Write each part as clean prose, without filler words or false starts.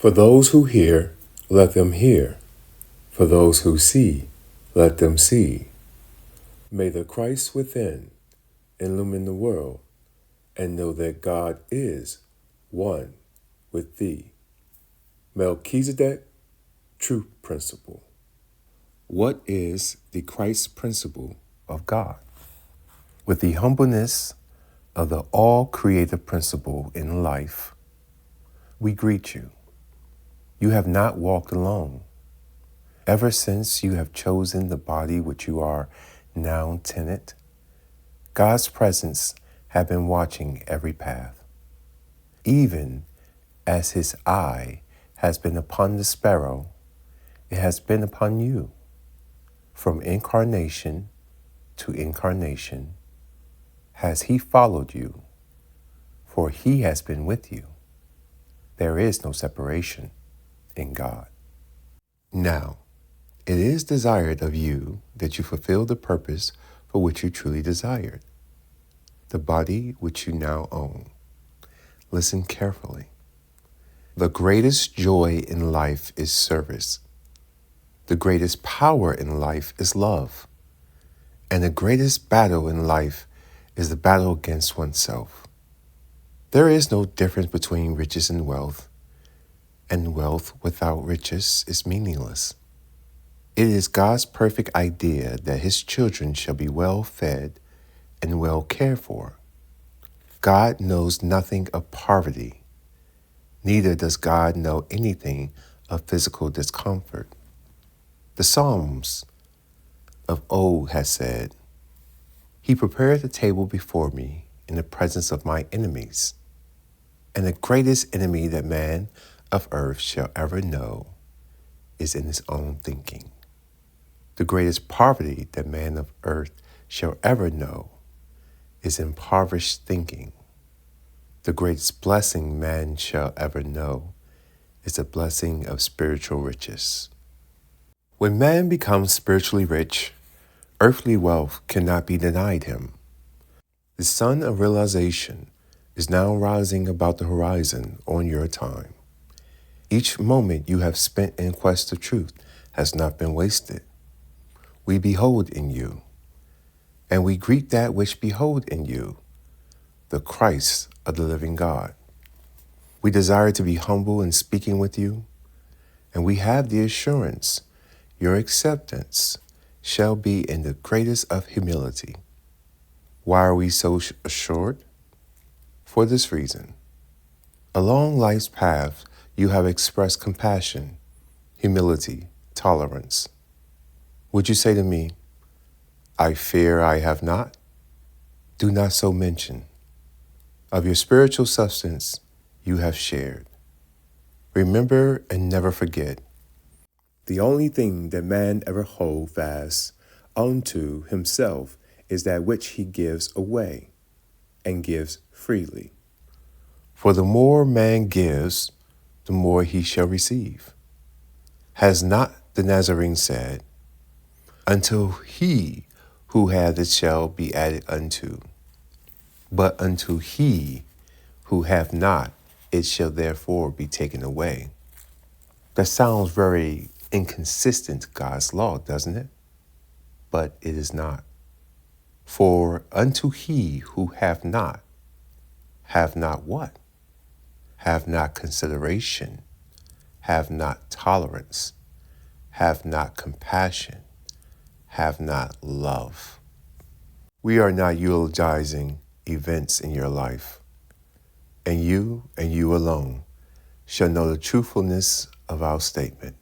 For those who hear, let them hear. For those who see, let them see. May the Christ within illumine the world, and know that God is one with thee. Melchizedek, Truth Principle. What is the Christ principle of God? With the humbleness of the all-creative principle in life, we greet you. You have not walked alone. Ever since you have chosen the body which you are now tenet, God's presence have been watching every path. Even as his eye has been upon the sparrow, it has been upon you. From incarnation to incarnation has he followed you, for he has been with you. There is no separation in God. Now, it is desired of you that you fulfill the purpose for which you truly desired, the body which you now own. Listen carefully. The greatest joy in life is service. The greatest power in life is love. And the greatest battle in life is the battle against oneself. There is no difference between riches and wealth without riches is meaningless. It is God's perfect idea that his children shall be well fed and well cared for. God knows nothing of poverty. Neither does God know anything of physical discomfort. The Psalms of old has said, "He prepared the table before me in the presence of my enemies." And the greatest enemy that man of earth shall ever know is in his own thinking. The greatest poverty that man of earth shall ever know is impoverished thinking. The greatest blessing man shall ever know is the blessing of spiritual riches. When man becomes spiritually rich, earthly wealth cannot be denied him. The sun of realization is now rising about the horizon on your time. Each moment you have spent in quest of truth has not been wasted. We behold in you, and we greet that which behold in you, the Christ of the living God. We desire to be humble in speaking with you, and we have the assurance your acceptance shall be in the greatest of humility. Why are we so assured? For this reason. Along life's path, you have expressed compassion, humility, tolerance. Would you say to me, "I fear I have not"? Do not so mention. Of your spiritual substance you have shared. Remember and never forget. The only thing that man ever hold fast unto himself is that which he gives away, and gives freely. For the more man gives, the more he shall receive. Has not the Nazarene said, "Until he who hath it shall be added unto, but unto he who hath not, it shall therefore be taken away"? That sounds very inconsistent to God's law, doesn't it? But it is not. For unto he who hath not what? Have not consideration, have not tolerance, have not compassion, have not love. We are not eulogizing events in your life, and you alone shall know the truthfulness of our statement.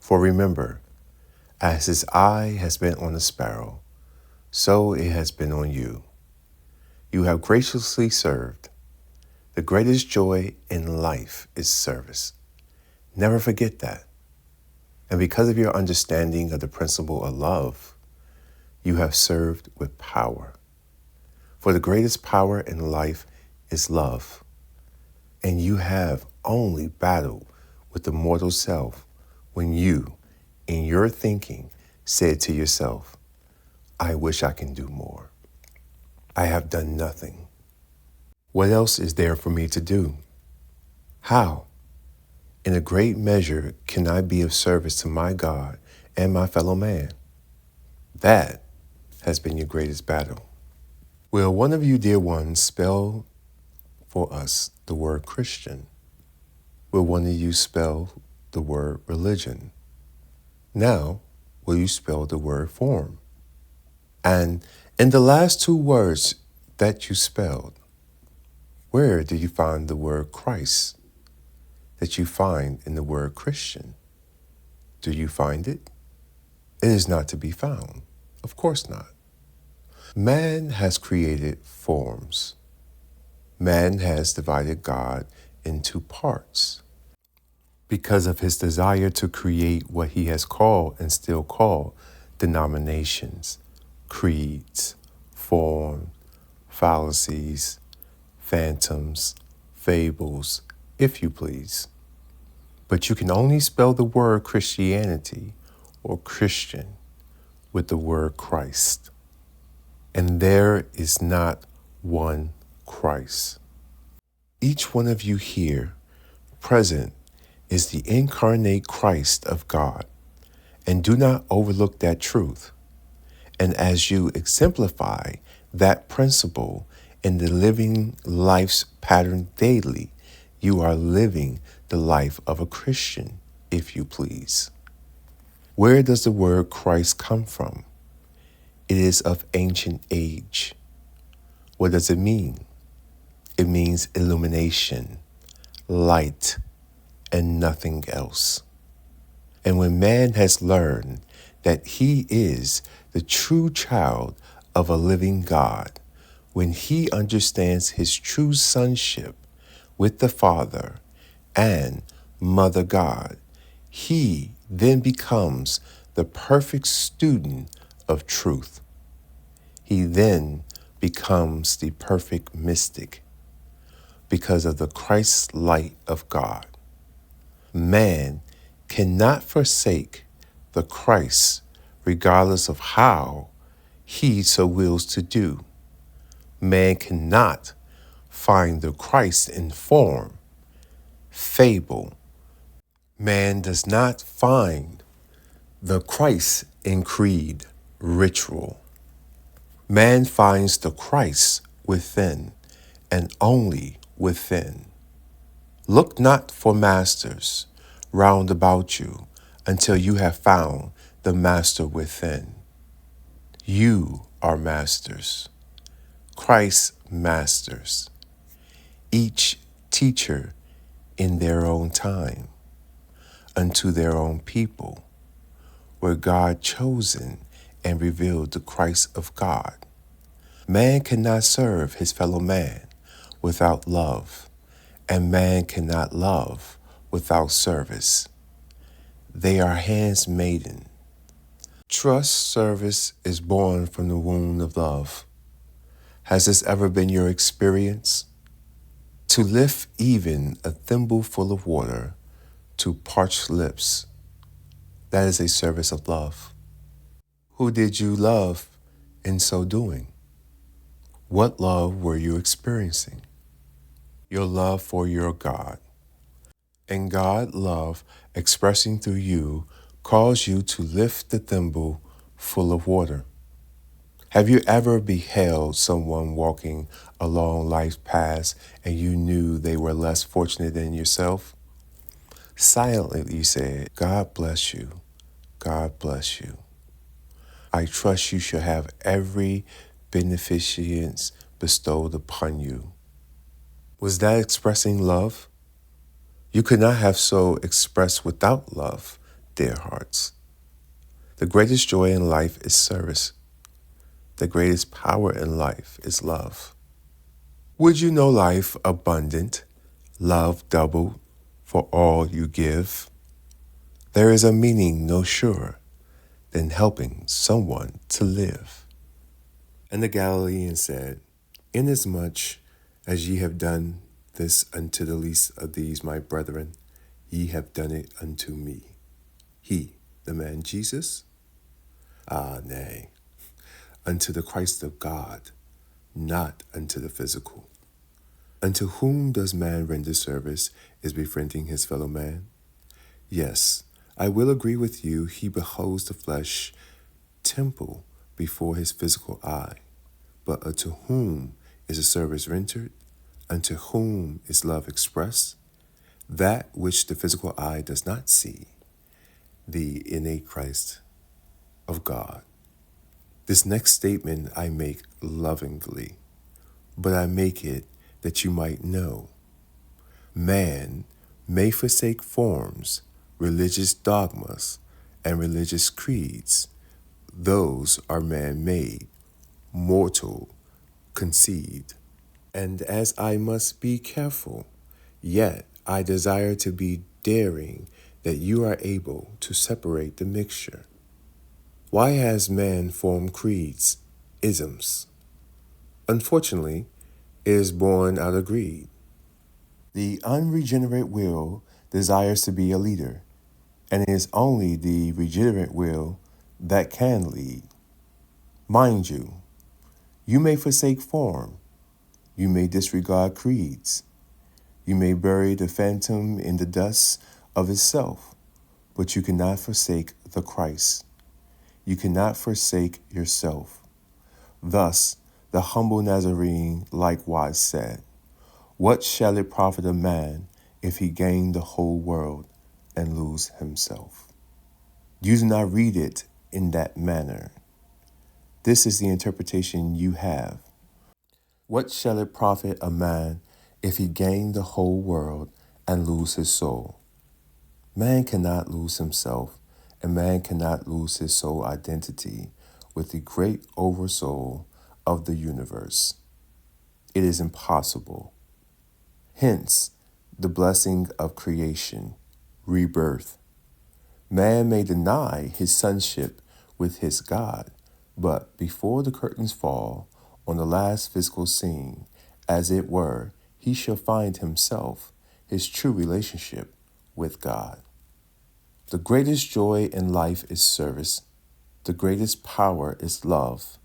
For remember, as his eye has been on the sparrow, so it has been on you. You have graciously served. The greatest joy in life is service. Never forget that. And because of your understanding of the principle of love, you have served with power. For the greatest power in life is love. And you have only battled with the mortal self when you, in your thinking, said to yourself, "I wish I can do more. I have done nothing. What else is there for me to do? How? In a great measure can I be of service to my God and my fellow man. That has been your greatest battle. Will one of you, dear ones, spell for us the word Christian? Will one of you spell the word religion? Now, will you spell the word form? And in the last two words that you spelled, where do you find the word Christ that you find in the word Christian? Do you find it? It is not to be found. Of course not. Man has created forms. Man has divided God into parts because of his desire to create what he has called and still call denominations, creeds, form, fallacies, phantoms, fables, if you please. But you can only spell the word Christianity or Christian with the word Christ. And there is not one Christ. Each one of you here present is the incarnate Christ of God. And do not overlook that truth. And as you exemplify that principle in the living life's pattern daily, you are living the life of a Christian, if you please. Where does the word Christ come from? It is of ancient age. What does it mean? It means illumination, light, and nothing else. And when man has learned that he is the true child of a living God, when he understands his true sonship with the Father and Mother God, he then becomes the perfect student of truth. He then becomes the perfect mystic because of the Christ light of God. Man cannot forsake the Christ regardless of how he so wills to do. Man cannot find the Christ in form, fable. Man does not find the Christ in creed, ritual. Man finds the Christ within and only within. Look not for masters round about you until you have found the master within. You are masters, Christ's masters, each teacher in their own time, unto their own people, where God chosen and revealed the Christ of God. Man cannot serve his fellow man without love, and man cannot love without service. They are hands maiden. Trust service is born from the womb of love. Has this ever been your experience? To lift even a thimbleful of water to parched lips, that is a service of love. Who did you love in so doing? What love were you experiencing? Your love for your God. And God love expressing through you calls you to lift the thimble full of water. Have you ever beheld someone walking along life's path and you knew they were less fortunate than yourself? Silently you said, God bless you, God bless you. I trust you shall have every beneficence bestowed upon you. Was that expressing love? You could not have so expressed without love, dear hearts. The greatest joy in life is service. The greatest power in life is love. Would you know life abundant, love doubled for all you give? There is a meaning no surer than helping someone to live. And the Galilean said, Inasmuch as ye have done this unto the least of these my brethren, ye have done it unto me. He, the man Jesus? Ah, nay, unto the Christ of God, not unto the physical. Unto whom does man render service is befriending his fellow man? Yes, I will agree with you, he beholds the flesh temple before his physical eye. But unto whom is the service rendered? Unto whom is love expressed? That which the physical eye does not see, the innate Christ of God. This next statement I make lovingly, but I make it that you might know. Man may forsake forms, religious dogmas, and religious creeds. Those are man-made, mortal, conceived. And as I must be careful, yet I desire to be daring that you are able to separate the mixture. Why has man formed creeds, isms? Unfortunately, it is born out of greed. The unregenerate will desires to be a leader, and it is only the regenerate will that can lead. Mind you, you may forsake form, you may disregard creeds, you may bury the phantom in the dust of itself, but you cannot forsake the Christ. You cannot forsake yourself. Thus, the humble Nazarene likewise said, "What shall it profit a man if he gain the whole world and lose himself?" You do not read it in that manner. This is the interpretation you have. What shall it profit a man if he gain the whole world and lose his soul? Man cannot lose himself, and man cannot lose his soul identity with the great oversoul of the universe. It is impossible. Hence, the blessing of creation, rebirth. Man may deny his sonship with his God, but before the curtains fall on the last physical scene, as it were, he shall find himself, his true relationship with God. The greatest joy in life is service, the greatest power is love,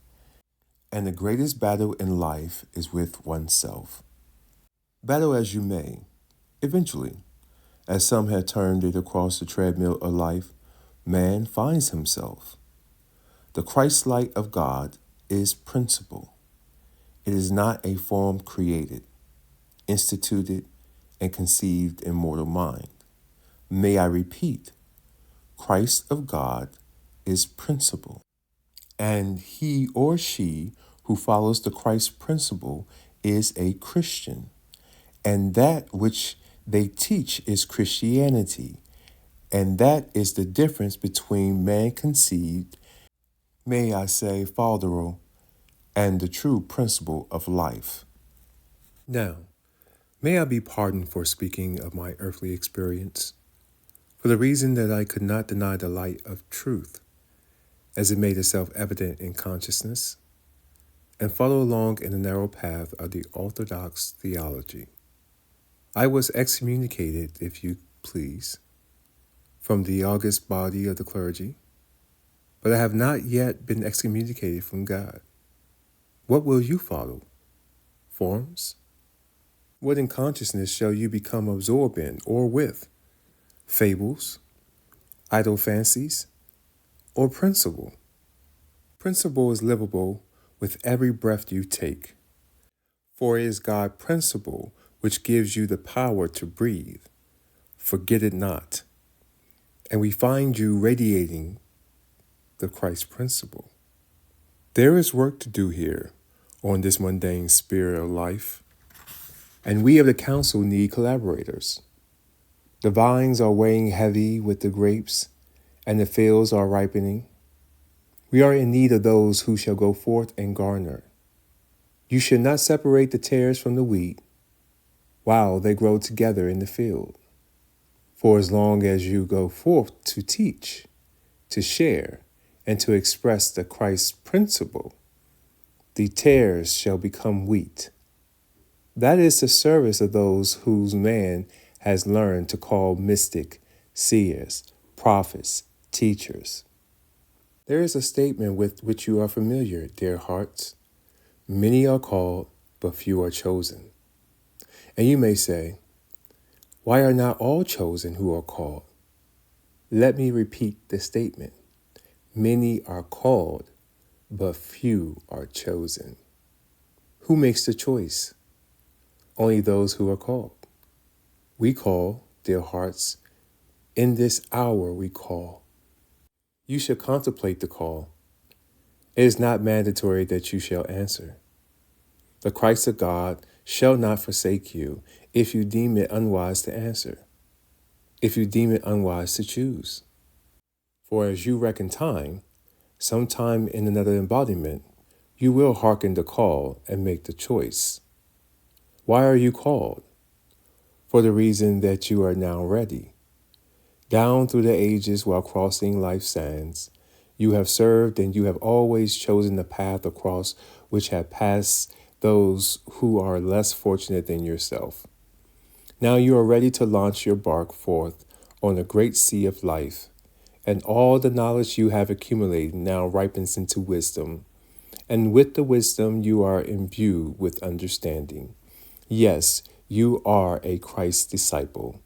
and the greatest battle in life is with oneself. Battle as you may, eventually, as some have termed it across the treadmill of life, man finds himself. The Christ light of God is principle. It is not a form created, instituted, and conceived in mortal mind. May I repeat, Christ of God is principle. And he or she who follows the Christ principle is a Christian. And that which they teach is Christianity. And that is the difference between man conceived, may I say, falderal, and the true principle of life. Now, may I be pardoned for speaking of my earthly experience, for the reason that I could not deny the light of truth, as it made itself evident in consciousness, and follow along in the narrow path of the orthodox theology. I was excommunicated, if you please, from the august body of the clergy, but I have not yet been excommunicated from God. What will you follow? Forms? What in consciousness shall you become absorbed in or with? Fables, idle fancies, or principle? Principle is livable with every breath you take, for it is God principle which gives you the power to breathe. Forget it not. And we find you radiating the Christ principle. There is work to do here on this mundane sphere of life, and we of the council need collaborators. The vines are weighing heavy with the grapes, and the fields are ripening. We are in need of those who shall go forth and garner. You should not separate the tares from the wheat while they grow together in the field. For as long as you go forth to teach, to share, and to express the Christ principle, the tares shall become wheat. That is the service of those whose man has learned to call mystic, seers, prophets, teachers. There is a statement with which you are familiar, dear hearts. Many are called, but few are chosen. And you may say, why are not all chosen who are called? Let me repeat the statement. Many are called, but few are chosen. Who makes the choice? Only those who are called. We call, dear hearts, in this hour we call. You should contemplate the call. It is not mandatory that you shall answer. The Christ of God shall not forsake you if you deem it unwise to answer, if you deem it unwise to choose. For as you reckon time, sometime in another embodiment, you will hearken the call and make the choice. Why are you called? For the reason that you are now ready. Down through the ages while crossing life's sands, you have served and you have always chosen the path across which have passed those who are less fortunate than yourself. Now you are ready to launch your bark forth on the great sea of life, and all the knowledge you have accumulated now ripens into wisdom. And with the wisdom you are imbued with understanding. Yes, you are a Christ disciple,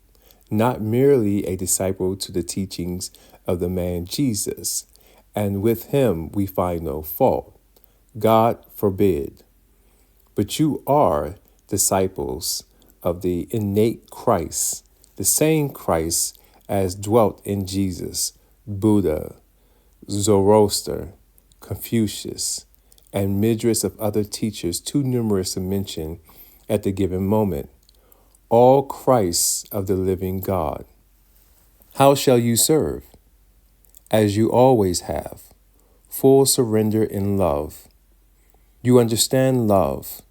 not merely a disciple to the teachings of the man Jesus, and with him we find no fault. God forbid. But you are disciples of the innate Christ, the same Christ as dwelt in Jesus, Buddha, Zoroaster, Confucius, and myriads of other teachers too numerous to mention at the given moment, all Christs of the living God. How shall you serve? As you always have, full surrender in love. You understand love.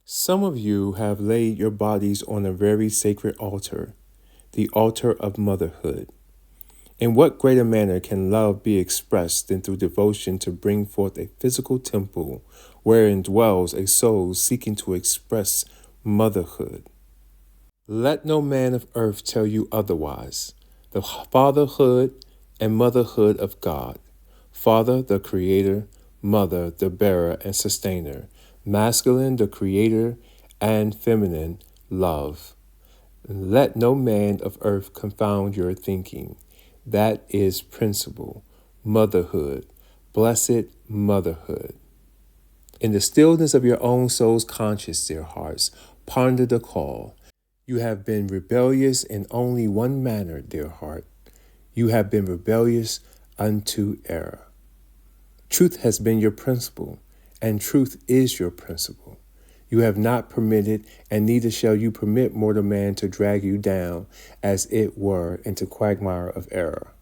Some of you have laid your bodies on a very sacred altar, the altar of motherhood. In what greater manner can love be expressed than through devotion to bring forth a physical temple wherein dwells a soul seeking to express motherhood? Let no man of earth tell you otherwise. The fatherhood and motherhood of God. Father, the creator; mother, the bearer and sustainer; masculine, the creator; and feminine, love. Let no man of earth confound your thinking. That is principle, motherhood, blessed motherhood. In the stillness of your own soul's conscience, dear hearts, ponder the call. You have been rebellious in only one manner, dear heart. You have been rebellious unto error. Truth has been your principle, and truth is your principle. You have not permitted, and neither shall you permit mortal man to drag you down, as it were, into quagmire of error.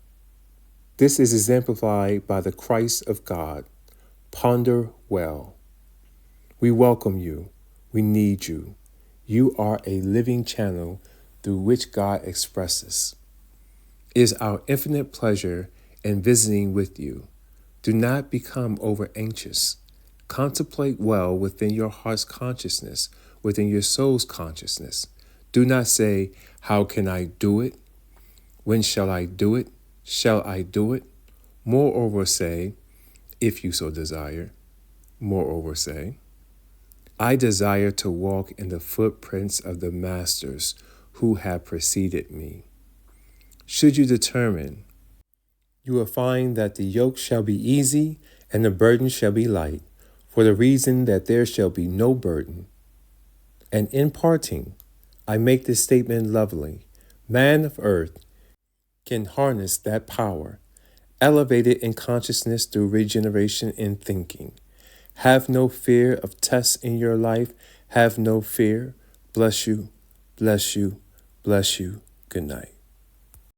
This is exemplified by the Christ of God. Ponder well. We welcome you. We need you. You are a living channel through which God expresses. It is our infinite pleasure in visiting with you. Do not become over anxious. Contemplate well within your heart's consciousness, within your soul's consciousness. Do not say, how can I do it? When shall I do it? Shall I do it? Moreover say, if you so desire. Moreover say, I desire to walk in the footprints of the masters who have preceded me. Should you determine, you will find that the yoke shall be easy and the burden shall be light, for the reason that there shall be no burden. And in parting, I make this statement lovely. Man of earth can harness that power, elevate it in consciousness through regeneration in thinking. Have no fear of tests in your life. Have no fear. Bless you, bless you, bless you. Good night.